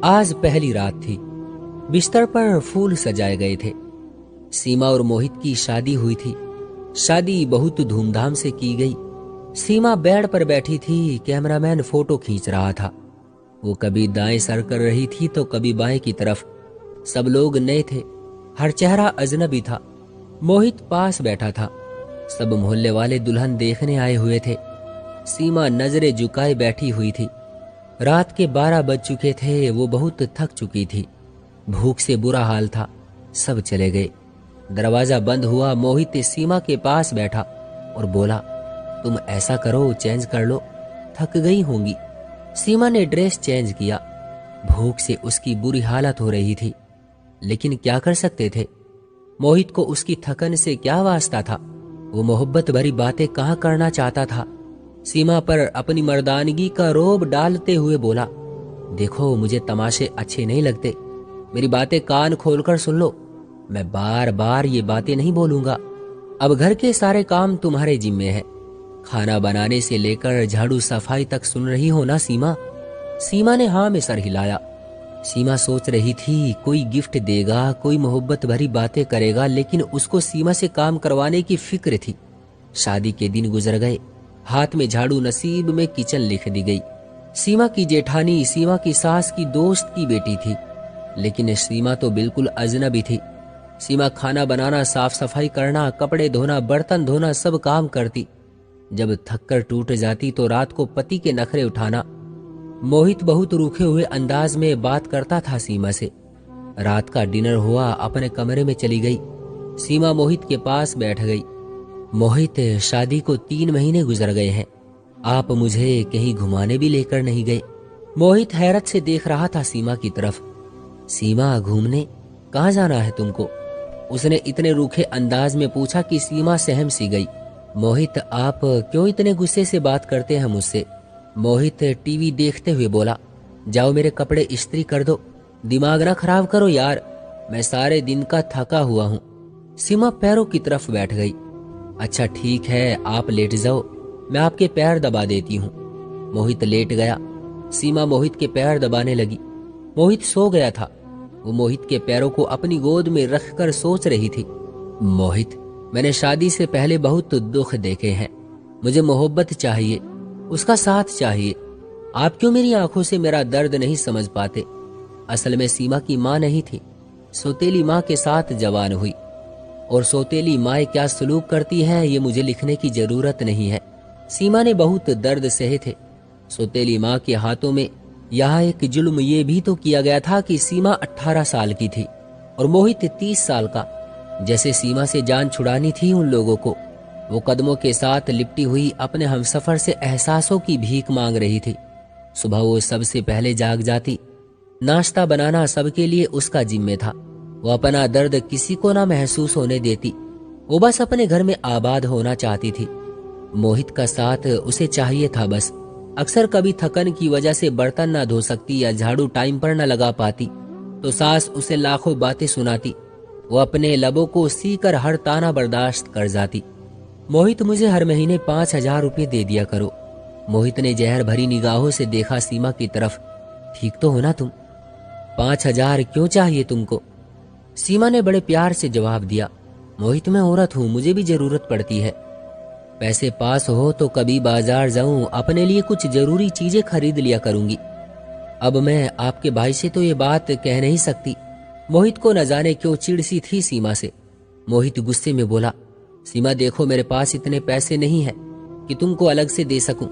आज पहली रात थी। बिस्तर पर फूल सजाए गए थे। सीमा और मोहित की शादी हुई थी। शादी बहुत धूमधाम से की गई। सीमा बेड पर बैठी थी, कैमरामैन फोटो खींच रहा था। वो कभी दाएं सर कर रही थी तो कभी बाएं की तरफ। सब लोग नए थे, हर चेहरा अजनबी था। मोहित पास बैठा था। सब मोहल्ले वाले दुल्हन देखने आए हुए थे। सीमा नजरें झुकाए बैठी हुई थी। रात के 12 बज चुके थे। वो बहुत थक चुकी थी। भूख से बुरा हाल था। सब चले गए। दरवाजा बंद हुआ। मोहित सीमा के पास बैठा और बोला, तुम ऐसा करो, चेंज कर लो, थक गई होंगी। सीमा ने ड्रेस चेंज किया। भूख से उसकी बुरी हालत हो रही थी, लेकिन क्या कर सकते थे। मोहित को उसकी थकन से क्या वास्ता था। वो मोहब्बत भरी बातें कहाँ करना चाहता था। सीमा पर अपनी मर्दानगी का रोब डालते हुए बोला, देखो मुझे तमाशे अच्छे नहीं लगते। मेरी बातें कान खोलकर सुन लो। मैं बार बार ये बातें नहीं बोलूंगा। अब घर के सारे काम तुम्हारे जिम्मे हैं। खाना बनाने से लेकर झाड़ू सफाई तक सुन रही हो ना सीमा। सीमा ने हाँ में सर हिलाया। सीमा सोच रही थी कोई गिफ्ट देगा, कोई मोहब्बत भरी बातें करेगा, लेकिन उसको सीमा से काम करवाने की फिक्र थी। शादी के दिन गुजर गए। हाथ में झाड़ू, नसीब में किचन लिख दी गई। सीमा की जेठानी सीमा की सास की दोस्त की बेटी थी, लेकिन सीमा तो बिल्कुल अजनबी थी। सीमा खाना बनाना, साफ सफाई करना, कपड़े धोना, बर्तन धोना सब काम करती। जब थककर टूट जाती तो रात को पति के नखरे उठाना। मोहित बहुत रूखे हुए अंदाज में बात करता था सीमा से। रात का डिनर हुआ, अपने कमरे में चली गई। सीमा मोहित के पास बैठ गई। मोहित, शादी को 3 महीने गुजर गए हैं। आप मुझे कहीं घुमाने भी लेकर नहीं गए। मोहित हैरत से देख रहा था सीमा की तरफ। सीमा, घूमने? कहाँ जाना है तुमको? उसने इतने रूखे अंदाज में पूछा कि सीमा सहम सी गई। मोहित, आप क्यों इतने गुस्से से बात करते हैं मुझसे? मोहित टीवी देखते हुए बोला, जाओ मेरे कपड़े इस्त्री कर दो। दिमाग ना खराब करो यार, मैं सारे दिन का थका हुआ हूँ। सीमा पैरों की तरफ बैठ गई। अच्छा ठीक है, आप लेट जाओ, मैं आपके पैर दबा देती हूँ। मोहित लेट गया। सीमा मोहित के पैर दबाने लगी। मोहित सो गया था। वो मोहित के पैरों को अपनी गोद में रखकर सोच रही थी, मोहित, मैंने शादी से पहले बहुत दुख देखे हैं। मुझे मोहब्बत चाहिए, उसका साथ चाहिए। आप क्यों मेरी आंखों से मेरा दर्द नहीं समझ पाते? असल में सीमा की माँ नहीं थी, सौतेली माँ के साथ जवान हुई। और सौतेली माँ क्या सलूक करती है ये मुझे लिखने की जरूरत नहीं है। सीमा ने बहुत दर्द सहे थे। सौतेली माँ के हाथों में यहाँ एक जुल्म ये भी तो किया गया था कि सीमा 18 साल की थी और मोहित 30 साल का। जैसे सीमा से जान छुड़ानी थी उन लोगों को। वो कदमों के साथ लिपटी हुई अपने हमसफर से एहसासों की भीख मांग रही थी। सुबह वो सबसे पहले जाग जाती। नाश्ता बनाना सबके लिए उसका जिम्मे था। वो अपना दर्द किसी को ना महसूस होने देती। वो बस अपने घर में आबाद होना चाहती थी। मोहित का साथ उसे चाहिए था बस। अक्सर कभी थकन की वजह से बर्तन ना धो सकती या झाड़ू टाइम पर ना लगा पाती तो सास उसे लाखों बातें सुनाती। वो अपने लबों को सीकर हर ताना बर्दाश्त कर जाती। मोहित, मुझे हर महीने 5,000 रुपये दे दिया करो। मोहित ने जहर भरी निगाहों से देखा सीमा की तरफ। ठीक तो हो ना तुम? 5,000 क्यों चाहिए तुमको? सीमा ने बड़े प्यार से जवाब दिया, मोहित, मैं औरत हूँ, मुझे भी जरूरत पड़ती है। पैसे पास हो तो कभी बाजार जाऊं, अपने लिए कुछ जरूरी चीजें खरीद लिया करूंगी। अब मैं आपके भाई से तो ये बात कह नहीं सकती। मोहित को न जाने क्यों चिढ़ सी थी सीमा से। मोहित गुस्से में बोला, सीमा देखो, मेरे पास इतने पैसे नहीं है कि तुमको अलग से दे सकूं।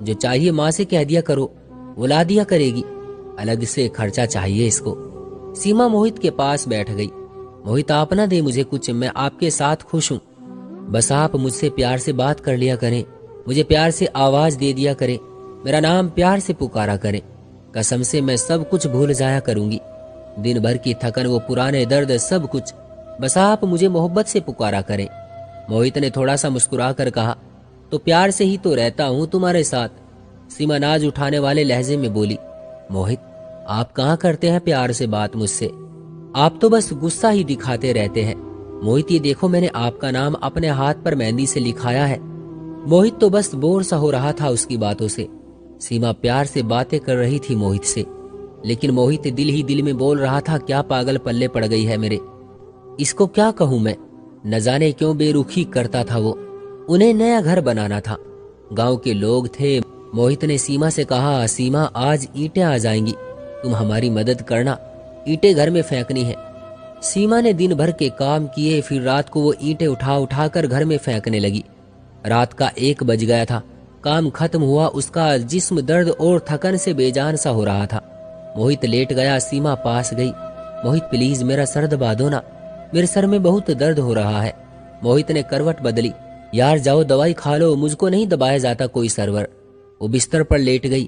जो चाहिए माँ से कह दिया करो, वो ला दिया करेगी। अलग से खर्चा चाहिए इसको। सीमा मोहित के पास बैठ गई। मोहित, आप ना दे मुझे कुछ, मैं आपके साथ खुश हूँ। बस आप मुझसे प्यार से बात कर लिया करें, मुझे प्यार से आवाज दे दिया करें, मेरा नाम प्यार से पुकारा करें। कसम से मैं सब कुछ भूल जाया करूंगी। दिन भर की थकन, वो पुराने दर्द, सब कुछ। बस आप मुझे मोहब्बत से पुकारा करें। मोहित ने थोड़ा सा मुस्कुरा कर कहा, तो प्यार से ही तो रहता हूँ तुम्हारे साथ। सीमा नाज उठाने वाले लहजे में बोली, मोहित, आप कहाँ करते हैं प्यार से बात मुझसे? आप तो बस गुस्सा ही दिखाते रहते हैं। मोहित, ये देखो, मैंने आपका नाम अपने हाथ पर मेहंदी से लिखाया है। मोहित तो बस बोर सा हो रहा था उसकी बातों से। सीमा प्यार से बातें कर रही थी मोहित से। लेकिन मोहित दिल ही दिल में बोल रहा था, क्या पागल पल्ले पड़ गई है मेरे, इसको क्या कहूं मैं। न जाने क्यों बेरुखी करता था वो। उन्हें नया घर बनाना था, गांव के लोग थे। मोहित ने सीमा से कहा, सीमा आज ईंटें आ जाएंगी, तुम हमारी मदद करना, ईंटें घर में फेंकनी है। सीमा ने दिन भर के काम किए, फिर रात को वो ईंटें उठा उठा कर घर में फेंकने लगी। रात का 1 बज गया था। काम खत्म हुआ, उसका जिस्म दर्द और थकन से बेजान सा हो रहा था। मोहित लेट गया, सीमा पास गई। मोहित प्लीज मेरा सर दबा दो ना, मेरे सर में बहुत दर्द हो रहा है। मोहित ने करवट बदली, यार जाओ दवाई खा लो, मुझको नहीं दबाया जाता कोई सरवर। वो बिस्तर पर लेट गई।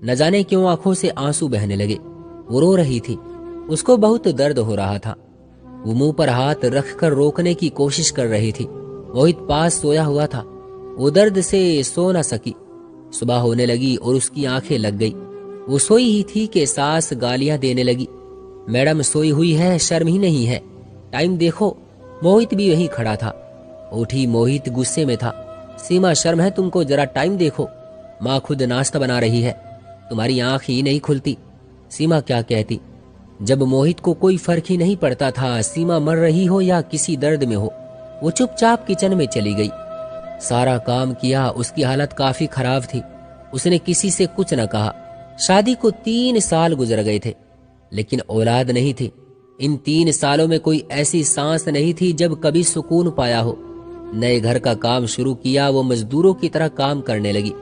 न जाने क्यों आंखों से आंसू बहने लगे। वो रो रही थी, उसको बहुत दर्द हो रहा था। वो मुंह पर हाथ रखकर रोकने की कोशिश कर रही थी। मोहित पास सोया हुआ था, वो दर्द से सो न सकी। सुबह होने लगी और उसकी आंखें लग गई। वो सोई ही थी कि सास गालियां देने लगी, मैडम सोई हुई है, शर्म ही नहीं है, टाइम देखो। मोहित भी वहीं खड़ा था। उठी, मोहित गुस्से में था। सीमा शर्म है तुमको, जरा टाइम देखो, माँ खुद नाश्ता बना रही है, तुम्हारी आंख ही नहीं खुलती। सीमा क्या कहती। जब मोहित को कोई फर्क ही नहीं पड़ता था, सीमा मर रही हो या किसी दर्द में हो। वो चुपचाप किचन में चली गई। सारा काम किया, उसकी हालत काफी खराब थी। उसने किसी से कुछ न कहा। शादी को 3 साल गुजर गए थे, लेकिन औलाद नहीं थी। इन 3 सालों में कोई ऐसी सांस नहीं थी जब कभी सुकून पाया हो। नए घर का काम शुरू किया, वो मजदूरों की तरह काम करने लगी।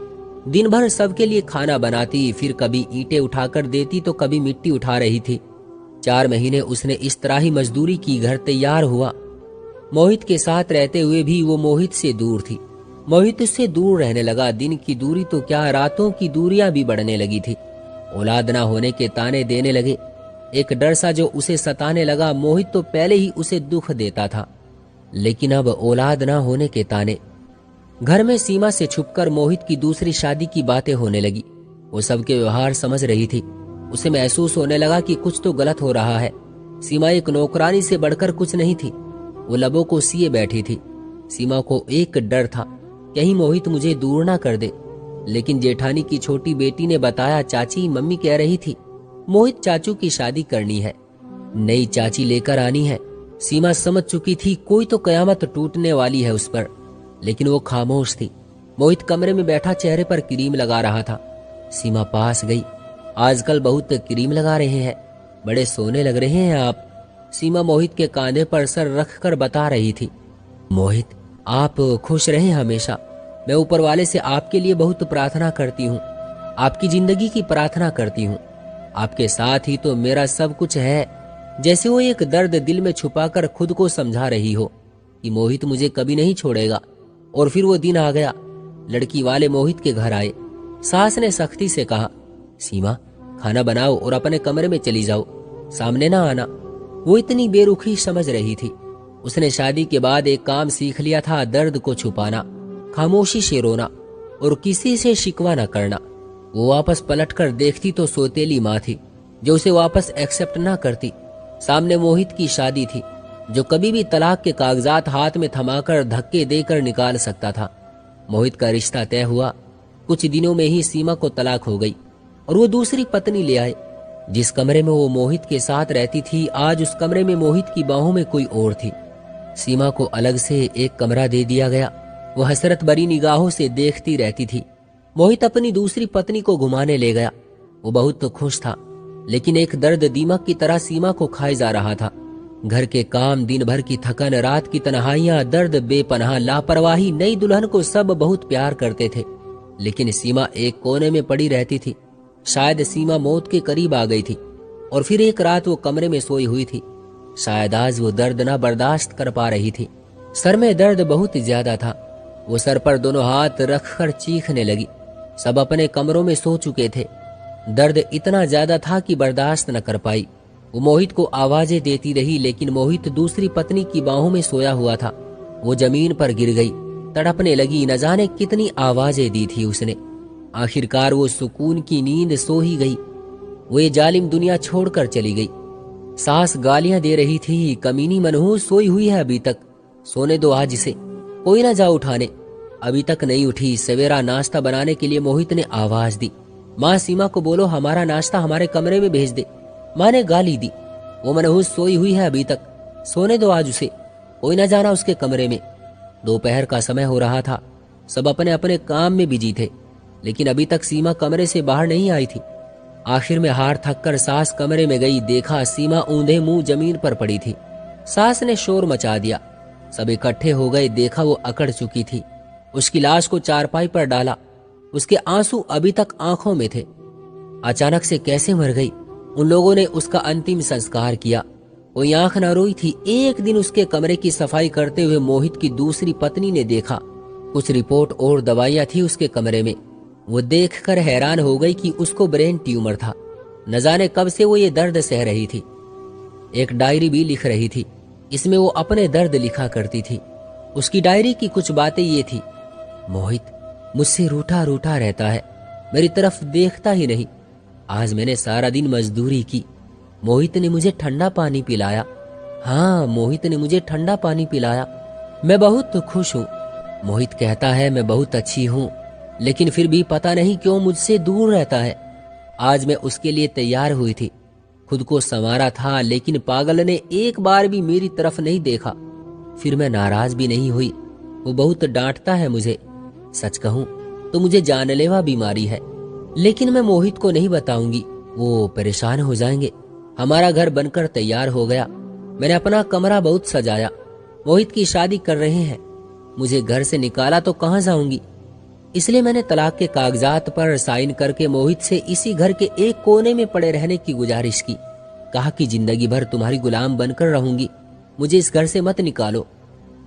दिन भर सबके लिए खाना बनाती, फिर कभी ईंटें उठाकर देती तो कभी मिट्टी उठा रही थी। 4 महीने उसने इस तरह ही मजदूरी की, घर तैयार हुआ। मोहित के साथ रहते हुए भी वो मोहित से दूर थी। मोहित उससे दूर रहने लगा। दिन की दूरी तो क्या, रातों की दूरियां भी बढ़ने लगी थी। औलाद ना होने के ताने देने लगे। एक डर सा जो उसे सताने लगा। मोहित तो पहले ही उसे दुख देता था, लेकिन अब औलाद ना होने के ताने। घर में सीमा से छुपकर मोहित की दूसरी शादी की बातें होने लगी। वो सबके व्यवहार समझ रही थी। उसे महसूस होने लगा कि कुछ तो गलत हो रहा है। सीमा एक नौकरानी से बढ़कर कुछ नहीं थी। वो लबों को सिए बैठी थी। सीमा को एक डर था, कहीं मोहित मुझे दूर ना कर दे। लेकिन जेठानी की छोटी बेटी ने बताया, चाची मम्मी कह रही थी मोहित चाचू की शादी करनी है, नई चाची लेकर आनी है। सीमा समझ चुकी थी कोई तो कयामत टूटने वाली है उस पर, लेकिन वो खामोश थी। मोहित कमरे में बैठा चेहरे पर क्रीम लगा रहा था। सीमा पास गई। आजकल बहुत क्रीम लगा रहे हैं, बड़े सोने लग रहे हैं आप, सीमा मोहित के कांधे पर सर रखकर बता रही थी। मोहित आप खुश रहे हमेशा। मैं ऊपर वाले से आपके लिए बहुत प्रार्थना करती हूँ, आपकी जिंदगी की प्रार्थना करती हूँ। आपके साथ ही तो मेरा सब कुछ है। जैसे वो एक दर्द दिल में छुपाकर खुद को समझा रही हो कि मोहित मुझे कभी नहीं छोड़ेगा। और फिर वो दिन आ गया। लड़की वाले मोहित के घर आए। सास ने सख्ती से कहा, सीमा खाना बनाओ और अपने कमरे में चली जाओ, सामने ना आना। वो इतनी बेरुखी समझ रही थी। उसने शादी के बाद एक काम सीख लिया था, दर्द को छुपाना, खामोशी से रोना और किसी से शिकवा न करना। वो वापस पलटकर देखती तो सौतेली माँ थी जो उसे वापस एक्सेप्ट ना करती। सामने मोहित की शादी थी जो कभी भी तलाक के कागजात हाथ में थमाकर धक्के देकर निकाल सकता था। मोहित का रिश्ता तय हुआ। कुछ दिनों में ही सीमा को तलाक हो गई और वो दूसरी पत्नी ले आए। जिस कमरे में वो मोहित के साथ रहती थी, आज उस कमरे में मोहित की बाहों में कोई और थी। सीमा को अलग से एक कमरा दे दिया गया। वो हसरत भरी निगाहों से देखती रहती थी। मोहित अपनी दूसरी पत्नी को घुमाने ले गया। वो बहुत खुश था, लेकिन एक दर्द दीमक की तरह सीमा को खाए जा रहा था। घर के काम, दिन भर की थकन, रात की तन्हाइयां, दर्द, बेपनाह लापरवाही। नई दुल्हन को सब बहुत प्यार करते थे, लेकिन सीमा एक कोने में पड़ी रहती थी। शायद सीमा मौत के करीब आ गई थी और फिर एक रात वो कमरे में सोई हुई थी। शायद आज वो दर्द ना बर्दाश्त कर पा रही थी। सर में दर्द बहुत ज्यादा था। वो सर पर दोनों हाथ रखकर चीखने लगी। सब अपने कमरों में सो चुके थे। दर्द इतना ज्यादा था कि बर्दाश्त न कर पाई। वो मोहित को आवाजें देती रही, लेकिन मोहित दूसरी पत्नी की बाहों में सोया हुआ था। वो जमीन पर गिर गई, तड़पने लगी। न जाने कितनी आवाजें दी थी उसने। आखिरकार वो सुकून की नींद सो ही गई। वो ये जालिम दुनिया छोड़कर चली गई। सास गालियां दे रही थी, कमीनी मनहूस सोई हुई है अभी तक, सोने दो आज इसे, कोई ना जा उठाने। अभी तक नहीं उठी। सवेरा नाश्ता बनाने के लिए मोहित ने आवाज दी। माँ सीमा को बोलो हमारा नाश्ता हमारे कमरे में भेज दे। माँ ने गाली दी। वो मनहूस सोई हुई है अभी तक, सोने दो आज उसे, कोई न जाना उसके कमरे में। दोपहर का समय हो रहा था, सब अपने अपने काम में बिजी थे, लेकिन अभी तक सीमा कमरे से बाहर नहीं आई थी। आखिर में हार थककर सास कमरे में गई, देखा सीमा ऊंधे मुंह जमीन पर पड़ी थी। सास ने शोर मचा दिया, सब इकट्ठे हो गए, देखा वो अकड़ चुकी थी। उसकी लाश को चारपाई पर डाला, उसके आंसू अभी तक आंखों में थे। अचानक से कैसे मर गई? उन लोगों ने उसका अंतिम संस्कार किया। कोई आंख न रोई थी। एक दिन उसके कमरे की सफाई करते हुए मोहित की दूसरी पत्नी ने देखा, कुछ रिपोर्ट और दवाइयां थी उसके कमरे में। वो देखकर हैरान हो गई कि उसको ब्रेन ट्यूमर था। न जाने कब से वो ये दर्द सह रही थी। एक डायरी भी लिख रही थी, इसमें वो अपने दर्द लिखा करती थी। उसकी डायरी की कुछ बातें ये थी, मोहित मुझसे रूठा रूठा रहता है, मेरी तरफ देखता ही नहीं। आज मैंने सारा दिन मजदूरी की, मोहित ने मुझे ठंडा पानी पिलाया। हाँ, मोहित ने मुझे ठंडा पानी पिलाया। मैं बहुत खुश हूँ। मोहित कहता है मैं बहुत अच्छी हूँ, लेकिन फिर भी पता नहीं क्यों मुझसे दूर रहता है। आज मैं उसके लिए तैयार हुई थी, खुद को संवारा था, लेकिन पागल ने एक बार भी मेरी तरफ नहीं देखा। फिर मैं नाराज भी नहीं हुई। वो बहुत डांटता है मुझे। सच कहूं तो मुझे जानलेवा बीमारी है, लेकिन मैं मोहित को नहीं बताऊंगी, वो परेशान हो जाएंगे। हमारा घर बनकर तैयार हो गया। मैंने अपना कमरा बहुत सजाया। मोहित की शादी कर रहे हैं, मुझे घर से निकाला तो कहां जाऊंगी। इसलिए मैंने तलाक के कागजात पर साइन करके मोहित से इसी घर के एक कोने में पड़े रहने की गुजारिश की। कहा कि जिंदगी भर तुम्हारी गुलाम बनकर रहूंगी, मुझे इस घर से मत निकालो।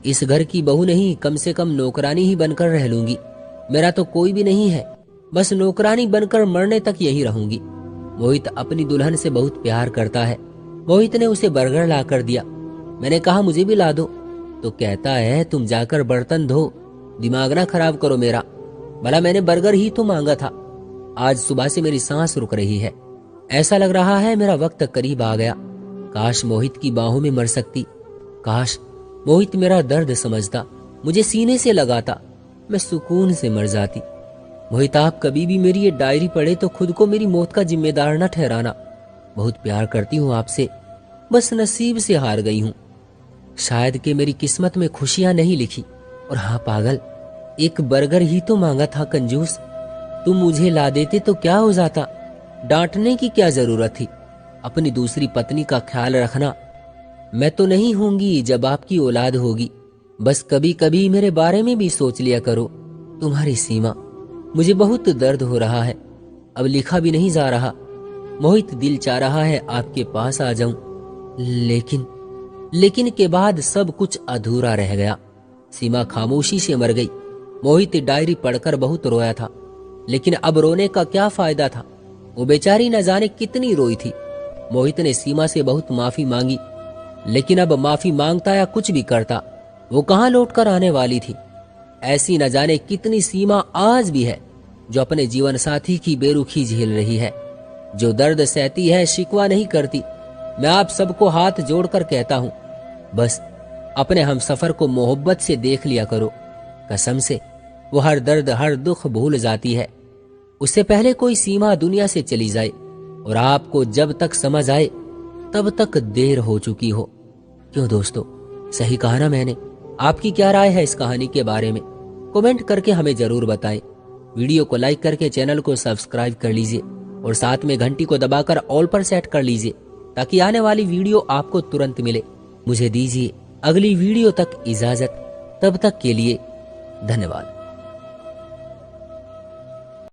इस घर की बहू नहीं, कम से कम नौकरानी ही बनकर रह लूंगी। मेरा तो कोई भी नहीं है, बस नौकरानी बनकर मरने तक यही रहूंगी। मोहित अपनी दुल्हन से बहुत प्यार करता है। मोहित ने उसे बर्गर ला कर दिया। मैंने कहा मुझे भी ला दो, तो कहता है तुम जाकर बर्तन धो, दिमाग ना खराब करो मेरा। भला मैंने बर्गर ही तो मांगा था। आज सुबह से मेरी सांस रुक रही है, ऐसा लग रहा है मेरा वक्त करीब आ गया। काश मोहित की बाहों में मर सकती, काश मोहित मेरा दर्द समझता, मुझे सीने से लगाता, मैं सुकून से मर जाती। मोहित आप कभी भी मेरी ये डायरी पढ़े तो खुद को मेरी मौत का जिम्मेदार न ठहराना। बहुत प्यार करती हूँ आपसे, बस नसीब से हार गई हूँ। शायद कि मेरी किस्मत में खुशियां नहीं लिखी। और हाँ पागल, एक बर्गर ही तो मांगा था कंजूस, तुम मुझे ला देते तो क्या हो जाता। डांटने की क्या जरूरत थी। अपनी दूसरी पत्नी का ख्याल रखना। मैं तो नहीं होंगी जब आपकी औलाद होगी, बस कभी कभी मेरे बारे में भी सोच लिया करो। तुम्हारी सीमा। मुझे बहुत दर्द हो रहा है, अब लिखा भी नहीं जा रहा। मोहित दिल चाह रहा है आपके पास आ जाऊं, लेकिन के बाद सब कुछ अधूरा रह गया। सीमा खामोशी से मर गई। मोहित डायरी पढ़कर बहुत रोया था, लेकिन अब रोने का क्या फायदा था। वो बेचारी न जाने कितनी रोई थी। मोहित ने सीमा से बहुत माफी मांगी, लेकिन अब माफी मांगता या कुछ भी करता, वो कहां लौट कर आने वाली थी। ऐसी न जाने कितनी सीमा आज भी है जो अपने जीवन साथी की बेरुखी झेल रही है, जो दर्द सहती है, शिकवा नहीं करती। मैं आप सबको हाथ जोड़कर कहता हूं, बस अपने हमसफर को मोहब्बत से देख लिया करो। कसम से वो हर दर्द हर दुख भूल जाती है। उससे पहले कोई सीमा दुनिया से चली जाए, और आपको जब तक समझ आए तब तक देर हो चुकी हो। क्यों दोस्तों, सही कहा ना मैंने? आपकी क्या राय है इस कहानी के बारे में? कमेंट करके हमें जरूर बताएं। वीडियो को लाइक करके चैनल को सब्सक्राइब कर लीजिए और साथ में घंटी को दबाकर ऑल पर सेट कर लीजिए, ताकि आने वाली वीडियो आपको तुरंत मिले। मुझे दीजिए अगली वीडियो तक इजाजत, तब तक के लिए धन्यवाद।